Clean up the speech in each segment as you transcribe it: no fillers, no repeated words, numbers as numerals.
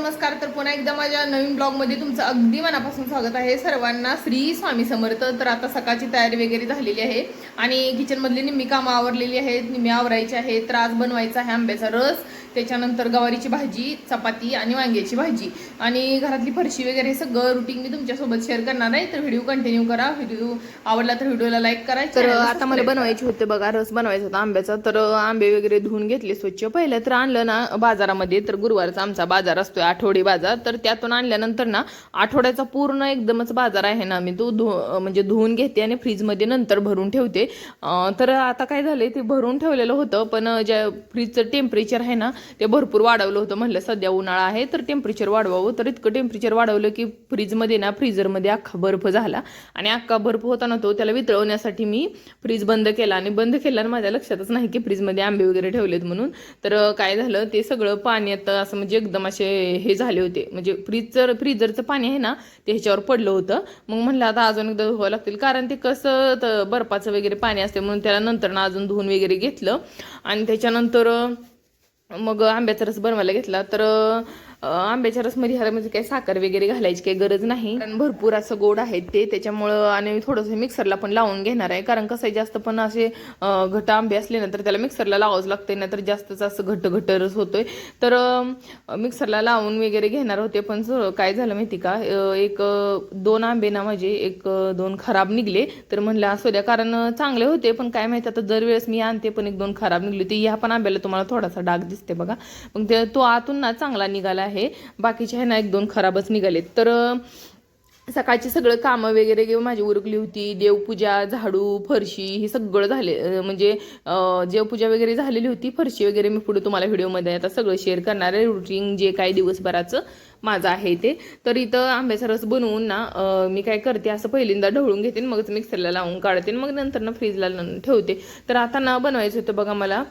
नमस्कार. तर पुन्हा एकदा माझ्या नवीन ब्लॉगमध्ये तुमचं अगदी मनापासून स्वागत आहे. सर्वांना श्री स्वामी समर्थ. तर आता सकाळची तयारी वगैरे झालेली आहे आणि किचनमधली निम्मी कामं आवरलेली आहेत, निम्मी आवरायची आहे. तर आज बनवायचा आहे आंब्याचा रस, त्याच्यानंतर गवारीची भाजी, चपाती आणि वांग्याची भाजी आणि घरातली फरशी वगैरे सगळं रुटीन मी तुमच्यासोबत शेअर करणार आहे. तर व्हिडिओ कंटिन्यू करा. व्हिडिओ आवडला तर व्हिडिओला लाईक करा. तर आता मला बनवायचे होते बघा, रस बनवायचा होता आंब्याचा. तर आंबे वगैरे धुवून घेतले स्वच्छ. पहिलं तर आणलं ना बाजारामध्ये, तर गुरुवारचा आमचा बाजार असतोय, आठवडी बाजार. तर त्यातून आणल्यानंतर ना आठवड्याचा पूर्ण एकदमच बाजार आहे ना, मी तो म्हणजे धुवून घेते आणि फ्रीजमध्ये नंतर भरून ठेवते. तर आता काय झालंय, ते भरून ठेवलेलं होतं, पण ज्या फ्रीजचं टेम्परेचर आहे ना ते भरपूर वाढवलं होतं. म्हणलं सध्या उन्हाळा आहे तर टेम्परेचर वाढवावं. तर इतकं टेम्परेचर वाढवलं की फ्रीजमध्ये ना, फ्रीजरमध्ये अख्खा बर्फ झाला आणि अख्खा बर्फ होता ना, तो त्याला वितळवण्यासाठी मी फ्रीज बंद केला आणि बंद केला आणि माझ्या लक्षातच नाही की फ्रीजमध्ये आंबे वगैरे ठेवलेत म्हणून. तर काय झालं, ते सगळं पाण्यात असं म्हणजे एकदम असे हे झाले होते, म्हणजे फ्रीजरचं पाणी आहे ना ते ह्याच्यावर पडलं होतं. मग म्हणलं आता अजून एकदा धुवावं लागतील, कारण ते कसं तर बर्फाचं वगैरे पाणी असते म्हणून त्याला नंतर ना अजून धुवून वगैरे घेतलं आणि त्याच्यानंतर मग आंब्याचा रस बनवायला घेतला. तर आंब्याच्या रसमध्ये ह्यामध्ये काही साखर वगैरे घालायची काही गरज नाही, कारण भरपूर असं गोड आहे ते, त्याच्यामुळं. आणि थोडंसं मिक्सरला पण लावून घेणार आहे, कारण कसं आहे, जास्त पण असे घट आंबे असले ना तर त्याला मिक्सरला लावावंच लागते ना, तर जास्तच असं घट्ट रस होतोय. तर मिक्सरला लावून वगैरे घेणार होते, पण काय झालं माहिती का, एक दोन आंबे ना माझे एक दोन खराब निघले. तर म्हणलं असू द्या, कारण चांगले होते, पण काय माहिती आता दरवेळेस मी आणते पण एक दोन खराब निघले. ते ह्या पण आंब्याला तुम्हाला थोडासा डाग दिसते बघा, मग ते तो आतून ना चांगला निघाला आहे, बाकीचे आहे ना एक दोन खराबच निघालेत. तर सकाळची सगळं कामं वगैरे माझी उरकली होती. देवपूजा, झाडू, फरशी हे सगळं झाले, म्हणजे देवपूजा वगैरे झालेली होती. फरशी वगैरे मी पुढे तुम्हाला व्हिडिओमध्ये आता सगळं शेअर करणार आहे, रुटीन जे काही दिवसभराचं माझं आहे ते. तर इथं आंब्याचा रस बनवून ना मी काय करते, असं पहिल्यांदा ढवळून घेते, मगच मिक्सरला लावून काढते, मग नंतर ना फ्रीजला ठेवते. तर आता ना बनवायचं होतं बघा, मला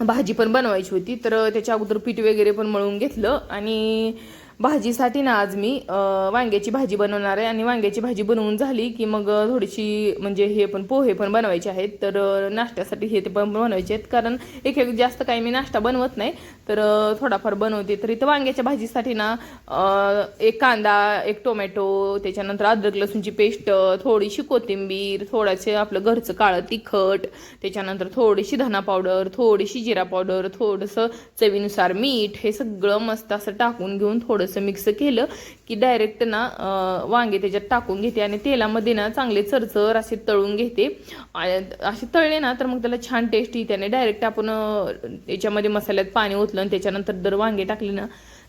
भाजी पण बनवायची होती. तर त्याच्या अगोदर पीठ वगैरे पण मळून घेतलं आणि भाजीसाठी ना आज मी वांग्याची भाजी बनवणार आहे. आणि वांग्याची भाजी बनवून झाली की मग थोडीशी म्हणजे हे पण पोहे पण बनवायचे आहेत. तर नाश्त्यासाठी हे ते पण बनवायचे आहेत, कारण एक जास्त काही मी नाश्ता बनवत नाही, तर थोडाफार बनवते. तर इथं वांग्याच्या भाजीसाठी ना एक कांदा, एक टोमॅटो, त्याच्यानंतर अद्रक लसूणची पेस्ट, थोडीशी कोथिंबीर, थोडंसं आपलं घरचं काळं तिखट, त्याच्यानंतर थोडीशी धना पावडर, थोडीशी जिरा पावडर, थोडंसं चवीनुसार मीठ, हे सगळं मस्त असं टाकून घेऊन थोडंसं मिक्स केलं की डायरेक्ट ना वांगे त्याच्यात टाकून घेते आणि तेलामध्ये ना चांगले चरचर असे तळून घेते. असे तळले ना तर मग त्याला छान टेस्ट येते. आणि डायरेक्ट आपण याच्यामध्ये मसाल्यात पाणी ओतलं आणि त्याच्यानंतर जर वांगे टाकले ना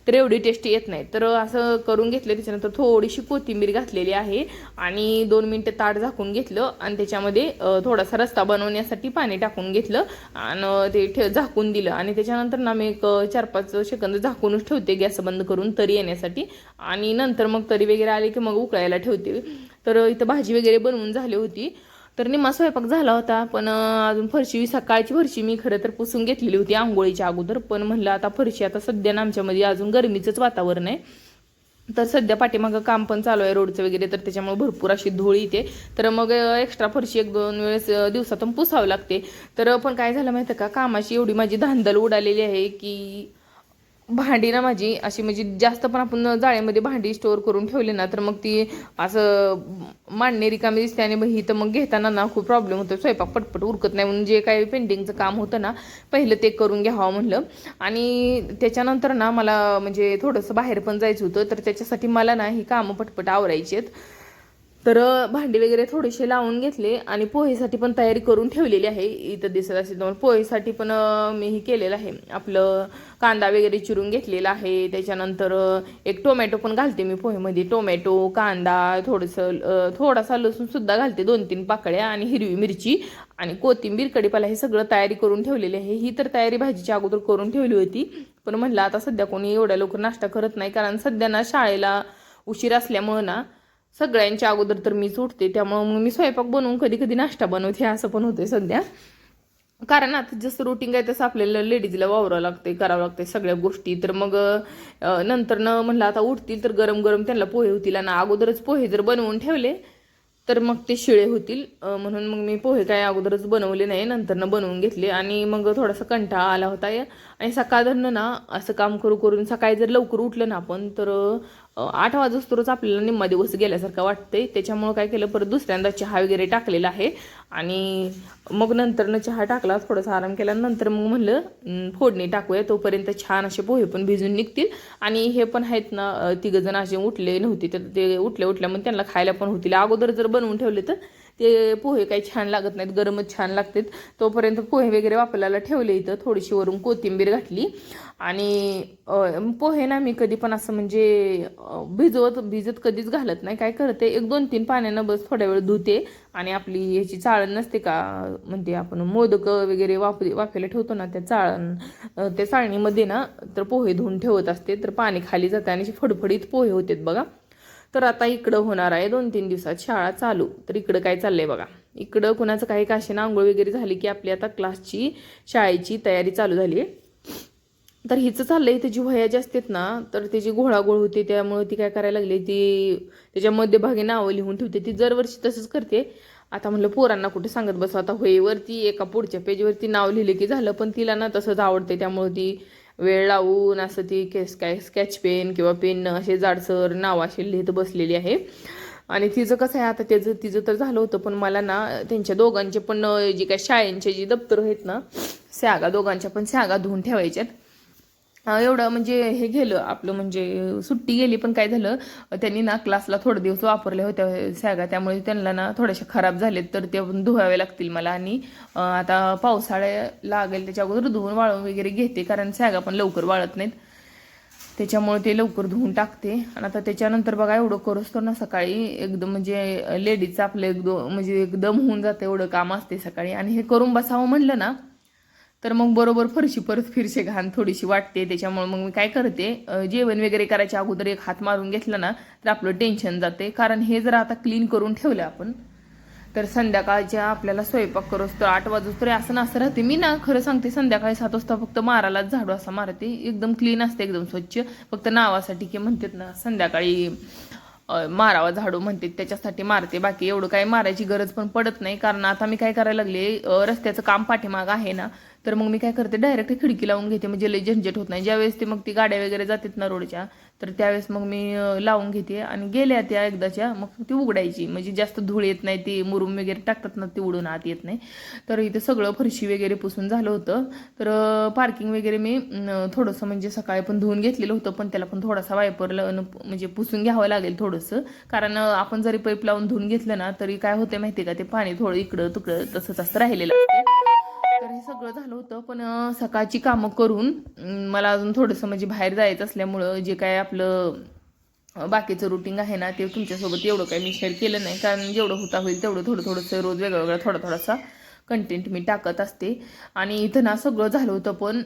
तर एवढी टेस्टी येत नाही. तर असं करून घेतलं. त्याच्यानंतर थोडीशी कोथिंबीर घातलेली आहे आणि 2 मिनिटं ताट झाकून घेतलं आणि त्याच्यामध्ये थोडासा रस्ता बनवण्यासाठी पाणी टाकून घेतलं आणि ते झाकून दिलं. आणि त्याच्यानंतर ना मी एक 4-5 सेकंद झाकूनच ठेवते, गॅस बंद करून तरी येण्यासाठी. आणि नंतर मग तरी वगैरे आले की मग उकळायला ठेवते. तर इथं भाजी वगैरे बनवून झाली होती. तर निम्मा स्वयंपाक झाला होता, पण अजून फरशी, सकाळची फरशी मी खरं तर पुसून घेतलेली होती आंघोळीच्या अगोदर. पण म्हणलं आता फरशी, आता सध्या ना आमच्यामध्ये अजून गरमीचंच वातावरण आहे, तर सध्या पाठीमागं काम पण चालू आहे रोडचं वगैरे, तर त्याच्यामुळे भरपूर अशी धूळ येते. तर मग एक्स्ट्रा फरशी 1-2 वेळेस दिवसातून पुसावं लागते. तर पण काय झालं माहिती का, कामाची एवढी माझी धांदल उडालेली आहे की भांडी ना माझी अशी, म्हणजे जास्त पण आपण जाळ्यामध्ये भांडी स्टोअर करून ठेवली ना तर मग ती असं मांडणे रिकामी दिसते आणि ही तर मग घेताना ना खूप प्रॉब्लेम होतो. स्वयंपाक पटपट उरकत नाही, म्हणून जे काही पेंडिंगचं काम होतं ना पहिलं ते करून घ्यावं म्हणलं. आणि त्याच्यानंतर ना मला म्हणजे थोडंसं बाहेर पण जायचं होतं, तर त्याच्यासाठी मला ना ही कामं पटपट आवरायची आहेत. तर भांडी वगैरे थोडेसे लावून घेतले आणि पोहेसाठी पण तयारी करून ठेवलेली आहे. इथं दिसत असेल तर पोहेसाठी पण मी ही केलेलं आहे, आपलं कांदा वगैरे चिरून घेतलेला आहे. त्याच्यानंतर एक टोमॅटो पण घालते मी पोहेमध्ये, टोमॅटो, कांदा, थोडासा लसूण सुद्धा घालते, 2-3 पाकळ्या, आणि हिरवी मिरची आणि कोथिंबीर, कढीपाला, हे सगळं तयारी करून ठेवलेली आहे. ही तर तयारी भाजीच्या अगोदर करून ठेवली होती, पण म्हणलं आता सध्या कोणी एवढ्या लवकर नाश्ता करत नाही, कारण सध्या ना शाळेला उशीर असल्यामुळं ना सगळ्यांच्या अगोदर तर मीच उठते, त्यामुळे मग मी स्वयंपाक बनवून कधी कधी नाश्ता बनवते, असं पण होते सध्या. कारण आता जसं रुटीन आहे तसं आपल्याला लेडीजला वावरावं लागते, करावं लागते सगळ्या गोष्टी. तर मग नंतर न म्हणलं आता उठतील तर गरम गरम त्यांना पोहे होतील, आणि अगोदरच पोहे जर बनवून ठेवले तर मग ते शिळे होतील म्हणून मग मी पोहे काय अगोदरच बनवले नाही, नंतरनं बनवून घेतले. आणि मग थोडासा कंटाळा आला होता आणि सकाळधरनं ना असं काम करून सकाळी जर लवकर उठलं ना आपण तर 8 वाजोस्तरच आपल्याला निम्मा दिवस गेल्यासारखं वाटतंय. त्याच्यामुळं काय केलं, परत दुसऱ्यांदा चहा वगैरे टाकलेला आहे आणि मग नंतरनं चहा टाकला, थोडासा आराम केला, नंतर मग म्हणलं फोडणी टाकूया, तोपर्यंत छान असे पोहे पण भिजून निघतील. आणि हे पण आहेत ना, तिघजण असे उठले नव्हते तर ते उठल्या मग त्यांना खायला पण होतील. अगोदर जर बनवून ठेवले तर ते पोहे काही छान लागत नाहीत, गरमच छान लागतात. तोपर्यंत पोहे वगैरे वापरायला ठेवले. इथं थोडीशी वरून कोथिंबीर घातली. आणि पोहे ना मी कधी पण असं म्हणजे भिजत कधीच घालत नाही. काय करते, 1-2-3 पाण्यानं बस थोड्या वेळ धुते. आणि आपली ह्याची चाळण नसते का, म्हणजे आपण मोदक वगैरे वाफायला ठेवतो ना, त्या चाळणीमध्ये ना तर पोहे धुवून ठेवत असते. तर पाणी खाली जाते आणि फडफडीत पोहे होतात बघा. तर आता इकडं होणार आहे 2-3 दिवसात शाळा चालू. तर इकडं काय चाललंय बघा, इकडं कुणाचं काही काशीनं आंघोळ वगैरे झाली की आपली आता क्लासची शाळेची तयारी चालू झाली आहे. तर हिचं चाललंय, त्याची वह्या ज्या असतात ना तर त्याची घोळाघोळ होते. त्यामुळे ती काय करायला लागली, ती त्याच्या मध्यभागी नावं लिहून ठेवते. ती दरवर्षी तसंच करते. आता म्हणलं पोरांना कुठे सांगत बसू, आता वहीवरती एका पुढच्या पेजवरती नाव लिहिले की झालं. पण तिला ना तसंच आवडते, त्यामुळे ती वेळ लावून असं ती स्केच पेन किंवा पेन असे जाडसर नाव असे लिहित बसलेली आहे. आणि तिचं कसं आहे, आता तिचं तर झालं होतं, पण मला ना त्यांच्या दोघांचे पण जे काय शाळेंचे जी दप्तर आहेत ना, दोघांच्या पण सॅगा धुवून ठेवायच्यात. एवढं म्हणजे हे गेलं आपलं, म्हणजे सुट्टी गेली. पण काय झालं, त्यांनी ना क्लासला थोडे दिवस वापरल्या होत्या सॅगा, त्यामुळे त्यांना ना थोड्याशा खराब झालेत. तर ते धुवावे लागतील मला. आणि आता पावसाळ्या लागेल त्याच्या अगोदर धुवून वाळवून वगैरे घेते, कारण सॅगा पण लवकर वाळत नाहीत. त्याच्यामुळे ते लवकर धुवून टाकते. आणि आता त्याच्यानंतर बघा, एवढं करूच तर ना सकाळी एकदम म्हणजे लेडीजचं आपलं एकदम होऊन जातं, एवढं काम असते सकाळी. आणि हे करून बसावं म्हणलं ना तर मग बरोबर फरशी परत फिरशे घाण थोडीशी वाटते. त्याच्यामुळे मग मी काय करते, जेवण वगैरे करायच्या अगोदर एक हात मारून घेतलं ना तर आपलं टेन्शन जाते. कारण हे जर आता क्लीन करून ठेवलं आपण तर संध्याकाळच्या आपल्याला स्वयंपाक करोस तर 8 वाजूस तरी असं नसं राहते. मी ना खरं सांगते, संध्याकाळी 7 वाजता फक्त मारालाच झाडू असा मारते, एकदम क्लीन असते, एकदम स्वच्छ. फक्त नावासाठी की म्हणतात ना संध्याकाळी मारावा झाडू म्हणते, त्याच्यासाठी मारते. बाकी एवढं काही मारायची गरज पण पडत नाही. कारण आता मी काय करायला लागले, रस्त्याचं काम पाठीमाग आहे ना, तर मग मी काय करते, डायरेक्ट खिडकी लावून घेते, म्हणजे लई झंझट होत नाही. ज्यावेळेस ते मग ती गाड्या वगैरे जातात ना रोडच्या, तर त्यावेळेस मग मी लावून घेते. आणि गेल्या त्या एकदाच्या मग ती उघडायची, म्हणजे जास्त धूळ येत नाही, ती मुरुम वगैरे टाकतात ना, ती उडून आत येत नाही. तर इथे सगळं फरशी वगैरे पुसून झालं होतं. तर पार्किंग वगैरे मी थोडंसं म्हणजे सकाळी पण धुवून घेतलेलं होतं, पण त्याला पण थोडासा वायपरला म्हणजे पुसून घ्यावं लागेल थोडंसं. कारण आपण जरी पाईप लावून धुवून घेतलं ना तरी काय होते माहिती का, ते पाणी थोडं इकडं तिकडं तसंच असं राहिलेलं असते. तर हे सगळं झालं होतं. पण सकाळची कामं करून मला अजून थोडंसं म्हणजे बाहेर जायचं असल्यामुळं जे काय आपलं बाकीचं रुटीन आहे ना, ते तुमच्यासोबत एवढं काही मी शेअर केलं नाही. कारण जेवढं होता होईल तेवढं थोडंसं रोज वेगळं थोडासा कंटेंट मी टाकत असते. आणि इथं ना सगळं झालं होतं, पण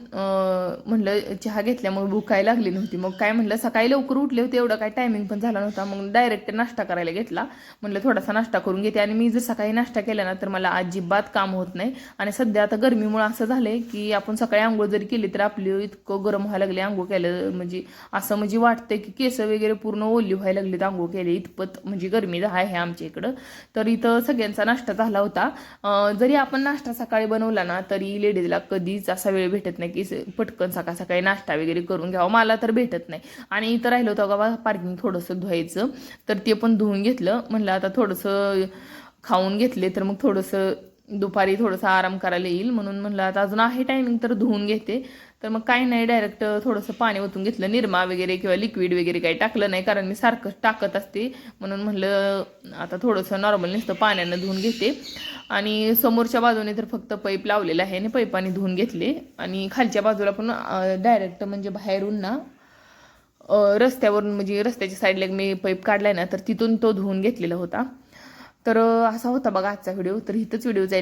म्हणलं चहा घेतल्यामुळे भूक काय लागली नव्हती. मग काय म्हणलं, सकाळी लवकर उठले होते, एवढा काय टायमिंग पण झाला नव्हता. मग डायरेक्ट नाश्ता करायला घेतला. म्हणलं थोडासा नाश्ता करून घेते. आणि मी जर सकाळी नाश्ता केला ना तर मला अजिबात काम होत नाही. आणि सध्या आता गरमीमुळे असं झालंय की आपण सकाळी आंघोळ जरी केली तर आपली इतकं गरम व्हायला लागले आंघोळ केलं, म्हणजे असं म्हणजे वाटतंय की केस वगैरे पूर्ण ओली व्हायला लागलेत आंघोळ केले, इतपत म्हणजे गरमी आहे आमच्या इकडं. तर इथं सगळ्यांचा नाश्ता झाला होता. जरी आपण नाश्ता सकाळी बनवला ना तरी लेडीजला कधीच असा वेळ भेटत नाही की पटकन सकाळी नाश्ता वगैरे करून घ्यावा, मला तर भेटत नाही. आणि इथं राहिलं होतं का पार्किंग थोडंसं धुवायचं, तर ते पण धुवून घेतलं. म्हणलं आता थोडंसं खाऊन घेतले तर मग थोडंसं दुपारी थोडंसं आराम करायला येईल, म्हणून म्हणलं आता अजून आहे टायमिंग तर धुवून घेते. तर मग काही नाही, डायरेक्ट थोडंसं पाणी ओतून घेतलं. निरमा वगैरे किंवा लिक्विड वगैरे काही टाकलं नाही, कारण मी सारखं टाकत असते. म्हणून म्हणलं आता थोडंसं नॉर्मल नुसतं पाण्यानं धुवून घेते. आणि समोरच्या बाजूने तर फक्त पाईप लावलेला आहे आणि पाईपाने धुवून घेतले. आणि खालच्या बाजूला पण डायरेक्ट म्हणजे बाहेरून ना रस्त्यावरून म्हणजे रस्त्याच्या साईडला मी पाईप काढलाय ना, तर तिथून तो धुवून घेतलेला होता. तर असा होता बघा आजचा व्हिडिओ. तर इथंच व्हिडिओ जाईल.